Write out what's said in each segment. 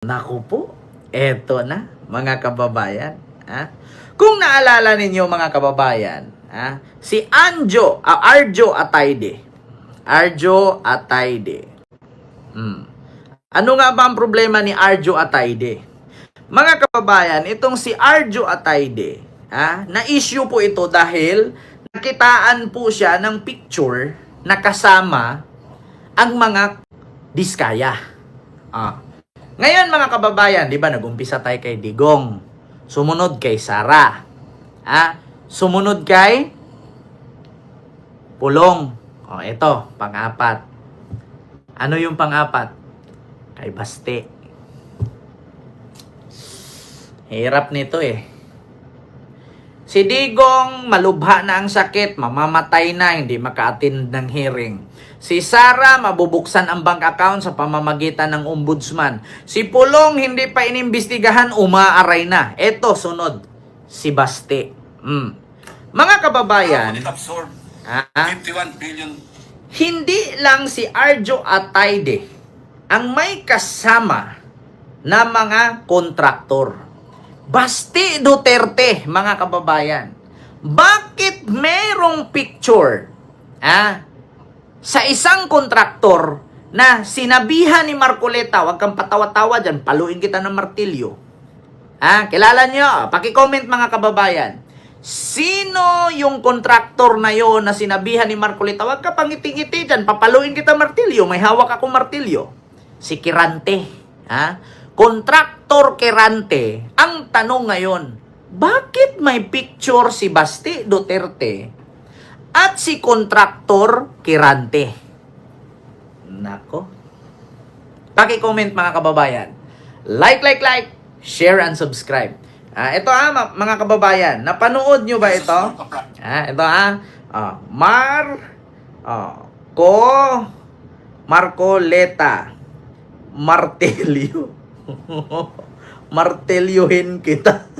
Naku po, eto na mga kababayan. Kung naalala ninyo mga kababayan, si Arjo Atayde. Arjo Atayde. Ano nga ba ang problema ni Arjo Atayde? Mga kababayan, itong si Arjo Atayde, na-issue po ito dahil nakitaan po siya ng picture na kasama ang mga diskaya. Ngayon mga kababayan, di ba nag-umpisa tayo kay Digong, sumunod kay Sara, sumunod kay Pulong. Ito, pang-apat. Ano yung pang-apat? Kay Baste. Hirap nito eh. Si Digong, malubha na ang sakit, mamamatay na, hindi maka-attend ng hearing. Si Sara, mabubuksan ang bank account sa pamamagitan ng ombudsman. Si Pulong, hindi pa inimbestigahan, umaaray na. Eto, sunod, si Baste. Mga kababayan, 51 billion. hindi lang si Arjo Atayde ang may kasama na mga kontraktor. Baste Duterte, mga kababayan. Bakit merong picture sa isang kontraktor na sinabihan ni Marcoleta, wag kang patawa-tawa dyan, paluin kita ng martilyo. Kilala nyo? Paki-comment mga kababayan. Sino yung kontraktor na yon na sinabihan ni Marcoleta, wag ka pangiti-ngiti dyan, papaluin kita martilyo, may hawak akong martilyo? Si Kirante. Kontraktor Kirante. Ang tanong ngayon, bakit may picture si Baste Duterte at si kontraktor Kirante? Nako. Paki-comment mga kababayan. Like, share and subscribe. Ito mga kababayan, napanood nyo ba ito? Ito Marcoleta. Martelyo. Martelyohin kita.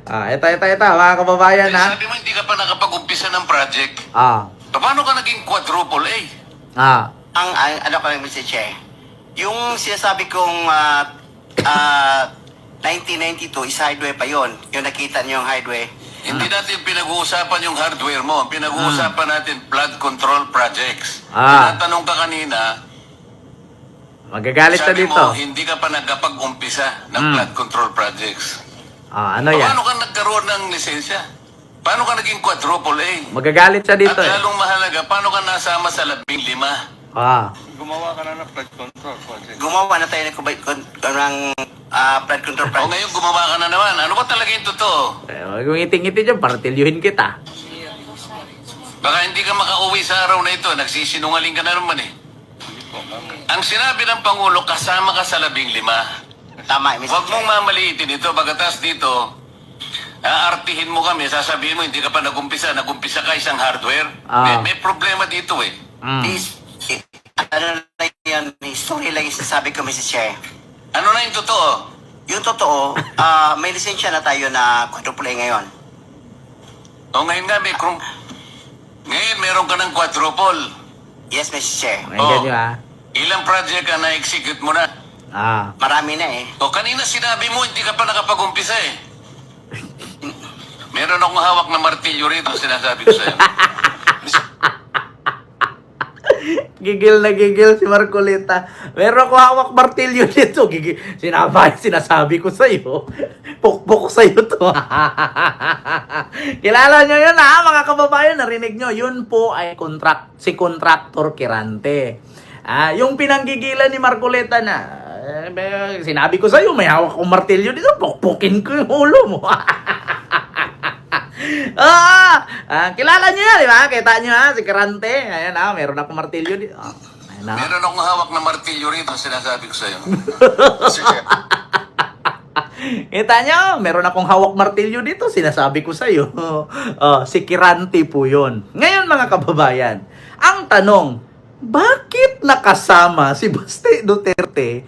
Ito mga kababayan Sabi mo hindi ka pa nakapag-umpisa ng project. Paano ka naging quadruple A? Ang ano ko lang, Mr. Che, yung sinasabi kong 1992 is highway pa yon. Yung nakita niyo yung highway. Hindi natin pinag-uusapan yung hardware mo. Pinag-uusapan natin flood control projects. Tinatanong ka kanina, magagalit ka sabi dito. mo, hindi ka pa nagkapag-umpisa ng flood control projects. Ano yan? Paano ka nagkaroon ng lisensya? Paano ka naging quadruple A? Magagalit siya dito. At lalong mahalaga, paano ka nasama sa 15? Gumawa ka na ng flood control project. Gumawa na tayo ng flood control O project. ngayon gumawa ka na naman. Ano ba talaga yung totoo? Huwag mong ngiti-ngiti dyan, partilyuhin kita. Baka hindi ka makauwi sa araw na ito. Nagsisinungaling ka na naman eh. Ang sinabi ng Pangulo, kasama ka sa 15. Tama, Mr. Huwag Che. mong mamaliitin ito. Pagkatas dito, aartihin mo kami. Sasabihin mo, hindi ka pa nagumpisa. Nagumpisa ka isang hardware. May problema dito eh. Ano na yun, history lang yung sinasabi ko, Mr. Che. Ano na yung totoo? Yung totoo, may lisensya na tayo na quadruple A ngayon. O ngayon nga, ngayon meron ka ng quadruple. Yes, Mr. Che. Maingan nyo Ilang project ka na-execute mo na? Marami na eh. O kanina sinabi mo, hindi ka pa nakapag-umpisa eh. Meron akong hawak na martilyo rito, sinasabi ko sa'yo. Gigil na gigil si Marcoleta. Meron ko hawak martilyo dito. Sinasabi ko sa'yo. Pukpok sa'yo to. Kilala nyo yun mga kababayan. Narinig nyo. Yun po ay si kontraktor Kirante. Yung pinanggigilan ni Marcoleta na, sinabi ko sa'yo, may hawak kong martilyo dito. Pukpukin ko yung ulo mo. Kilala nyo yan, di ba? Kita nyo si Kirante. Ayan meron akong martilyo dito. Meron akong hawak na martilyo rito, sinasabi ko sa'yo. Kita nyo, meron akong hawak martilyo dito, sinasabi ko sa'yo. Si Kirante po yun. Ngayon mga kababayan, ang tanong, bakit nakasama si Baste Duterte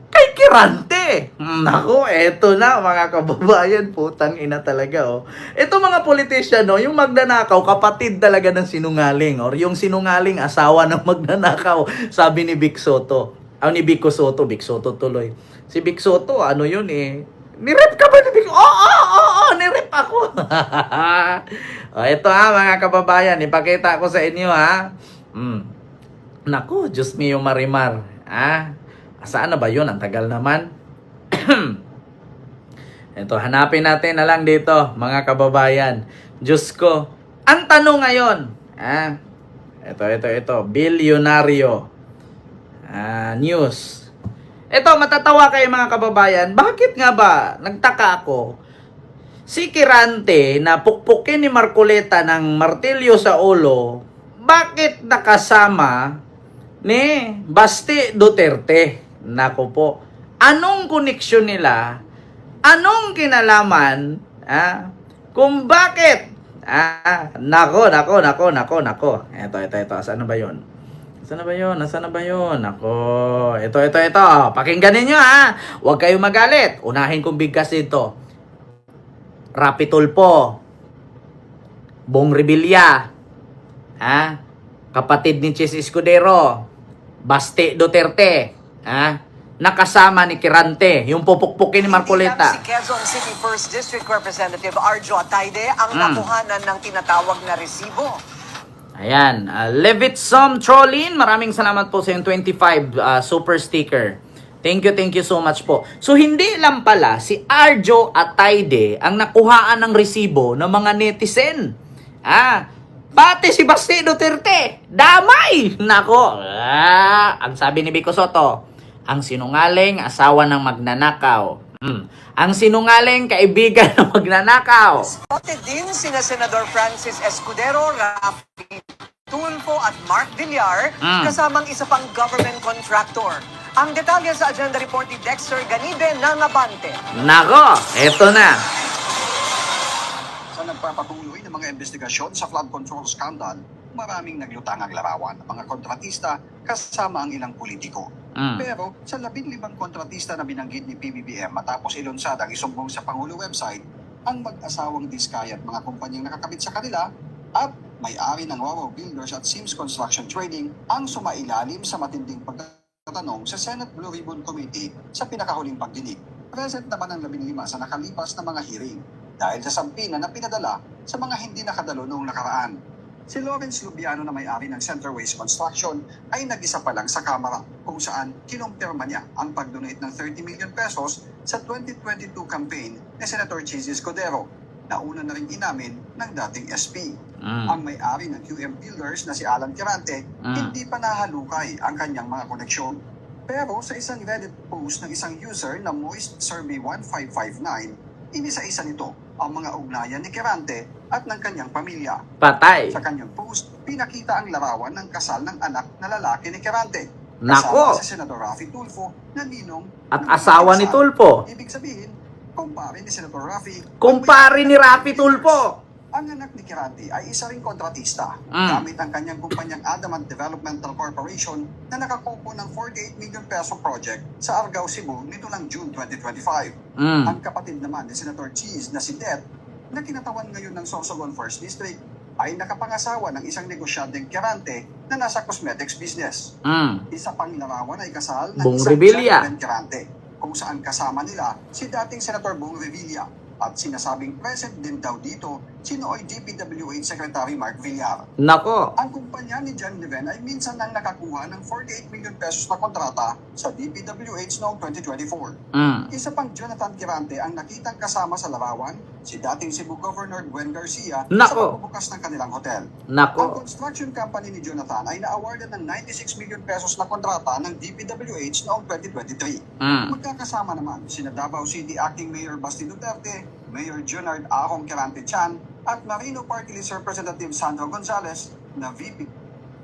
kay Kirante? Nako, eto na mga kababayan, putang ina talaga Ito mga politician yung magnanakaw, kapatid talaga ng sinungaling, or yung sinungaling asawa ng magnanakaw, sabi ni Vic Soto. Ni Vico Soto. Vic Soto tuloy. Si Vic Soto, ano yun eh. Nirep ka ba ni Vic? Oo, nirep ako. Ito mga kababayan, ipakita ko sa inyo Naku, Diyos mio Marimar. Saan na ba yun? Ang tagal naman. Ito, hanapin natin na lang dito, mga kababayan. Diyos ko. Ang tanong ngayon, ito, bilyonaryo news. Ito, matatawa kayo mga kababayan. Bakit nga ba, nagtaka ako, si Kirante na pukpukin ni Marcoleta ng martilyo sa ulo, bakit nakasama ni Basti Duterte? Nako po. Anong koneksyon nila? Anong kinalaman? Kung bakit? Nako. Ito. Saan na ba yun? Nako. Ito. Pakinggan ninyo Huwag kayong magalit. Unahin kong bigkas dito. Rapi Tulfo. Bong Revilla. Kapatid ni Chis Escudero. Basti Duterte. Nakasama ni Kirante, yung pupukpukin ni Marcoleta. Si Quezon City 1st District Representative Arjo Atayde ang nakuhanan ng tinatawag na resibo. Ayan, Levitsom Trolin, maraming salamat po sa yung 25 super sticker. Thank you so much po. So hindi lang pala si Arjo Atayde ang nakuhaan ng resibo ng mga netizen. Pati si Basti Duterte, damay! Nako, ang sabi ni Vico Soto, ang sinungaling, asawa ng magnanakaw. Ang sinungaling, kaibigan ng magnanakaw. Spotted din sina Senador Francis Escudero, Rafi Tulfo at Mark Villar, kasamang isa pang government contractor. Ang detalye sa agenda report ni Dexter Ganibe ng Abante. Nako, eto na. Sa nagpapatuloy ng mga investigasyon sa flood control scandal, maraming naglutang ang larawan ng mga kontratista kasama ang ilang politiko. Pero sa 15 kontratista na binanggit ni PBBM matapos ilunsad ang isumbong sa Pangulo website, ang mag-asawang Diskaya at mga kumpanyang nakakabit sa kanila at may-ari ng Wawaw Builders at Sims Construction Trading ang sumailalim sa matinding pagtatanong sa Senate Blue Ribbon Committee sa pinakahuling pagdinig. Present naman ang 15 sa nakalipas na mga hearing dahil sa sampina na pinadala sa mga hindi nakadalo noong nakaraan. Si Lawrence Lubiano na may-ari ng Centerways Construction ay nag-isa pa lang sa Kamara kung saan kinumpirma niya ang pag-donate ng 30 million pesos sa 2022 campaign ni Senator Chis Escudero na una na rin inamin ng dating SP. Ang may-ari ng QM Builders na si Alan Kirante hindi pa nahalukay ang kanyang mga koneksyon. Pero sa isang Reddit post ng isang user na Moist Survey 1559, inisa-isa nito ang mga ugnayan ni Kirante at ng kanyang pamilya. Patay. Sa kanyang post, pinakita ang larawan ng kasal ng anak na lalaki ni Kirante. Nako! Kasama si Senador Rafi Tulfo na ninong At ng asawa ni kasal. Tulfo. Ibig sabihin, kumpare ni Senator Rafi. Kumpare ni Rafi Tulfo. Ang anak ni Kirante ay isa ring kontratista gamit ang kanyang kumpanyang Adamant Developmental Corporation na nakakupo ng 48 million peso project sa Argao, Cebu nito lang June 2025. Ang kapatid naman ni Senator Cheese na si Det na kinatawan ngayon ng Sorsogon 1st District ay nakapangasawa ng isang negosyanteng Kirante na nasa cosmetics business. Isa pang larawan ay kasal ng Bong isang Revilla. gentleman Kirante kung saan kasama nila si dating Senator Bong Revilla at sinasabing present din daw dito si nooy DPWH Secretary Mark Villar. Nako. Ang kumpanya ni John Leven ay minsan nang nakakuha ng 48 million pesos na kontrata sa DPWH noong 2024. Isa pang Jonathan Kirante ang nakitang kasama sa larawan, si dating Cebu Governor Gwen Garcia sa Nako. pagbubukas ng kanilang hotel. Ang Nako. construction company ni Jonathan ay na-awardan ng 96 million pesos na kontrata ng DPWH noong 2023. Magkakasama naman sina Davao City Acting Mayor Basti Duterte, Mayor Junard Ahong Kirante Chan, at Marino Party List Representative Sandro Gonzales na VP.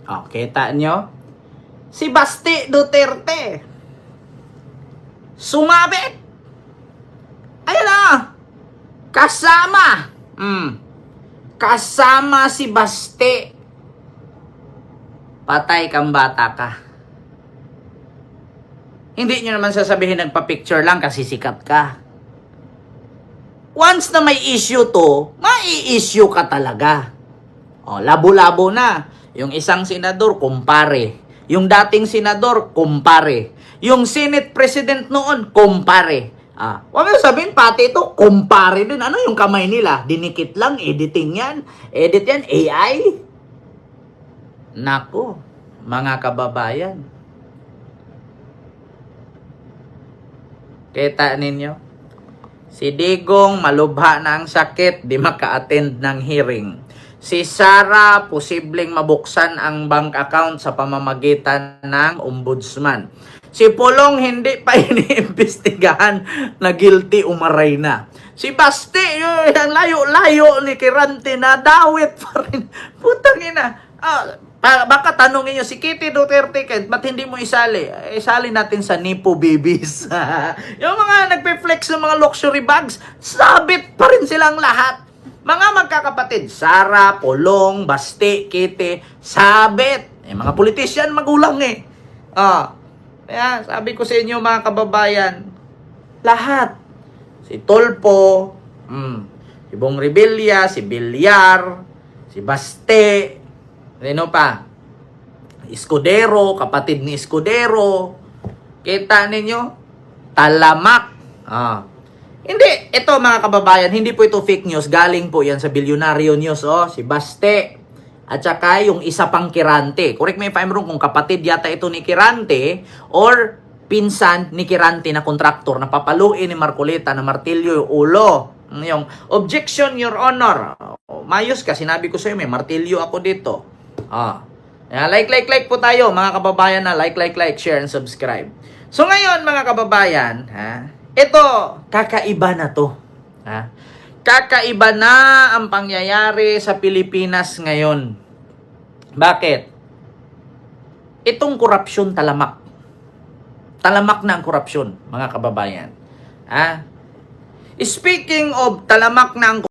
Kita nyo? Si Basti Duterte. Sumabit. Ayun na. Kasama. Kasama si Basti. Patay kang bata ka. Hindi nyo naman sasabihin nagpa-picture lang kasi sikat ka. Once na may issue to, mai-issue ka talaga. Labo-labo na. Yung isang senador, kumpare. Yung dating senador, kumpare. Yung Senate President noon, kumpare. Huwag mo sabihin, pati ito, kumpare din. Ano yung kamay nila? Dinikit lang, editing yan. Edit yan, AI. Nako, mga kababayan. Kita ninyo? Si Digong, malubha na ang sakit, di maka-attend ng hearing. Si Sara, posibleng mabuksan ang bank account sa pamamagitan ng ombudsman. Si Pulong, hindi pa iniimbestigahan na guilty, umaray na. Si Basti, yung layo-layo ni Kirante na dawit pa rin. Putang ina. Baka tanongin nyo, si Kitty Duterte, ba't hindi mo isali? Isali natin sa Nipo Babies. Yung mga nagpe-flex ng mga luxury bags, sabit pa rin silang lahat. Mga magkakapatid, Sara, Pulong, Basti, Kitty, sabit. Mga politisyan, magulang Kaya sabi ko sa inyo mga kababayan, lahat. Si Tolpo, si Bong Revilla, si Villar, si Baste, ano pa? Escudero, kapatid ni Escudero. Kita ninyo? Talamak. Hindi, ito mga kababayan, hindi po ito fake news. Galing po yan sa Bilyonaryo News. Si Baste. At saka yung isa pang Kirante. Correct me if I'm wrong, kung kapatid yata ito ni Kirante or pinsan ni Kirante na kontraktor na papaluin ni Marcoleta na martilyo yung ulo. Yung objection, Your Honor. Mayos ka, sinabi ko sa iyo, may martilyo ako dito. Like po tayo, mga kababayan na like, share, and subscribe. So ngayon, mga kababayan, ito, kakaiba na to. Kakaiba na ang pangyayari sa Pilipinas ngayon. Bakit? Itong korupsyon talamak. Talamak na ang korupsyon, mga kababayan. Speaking of talamak na ang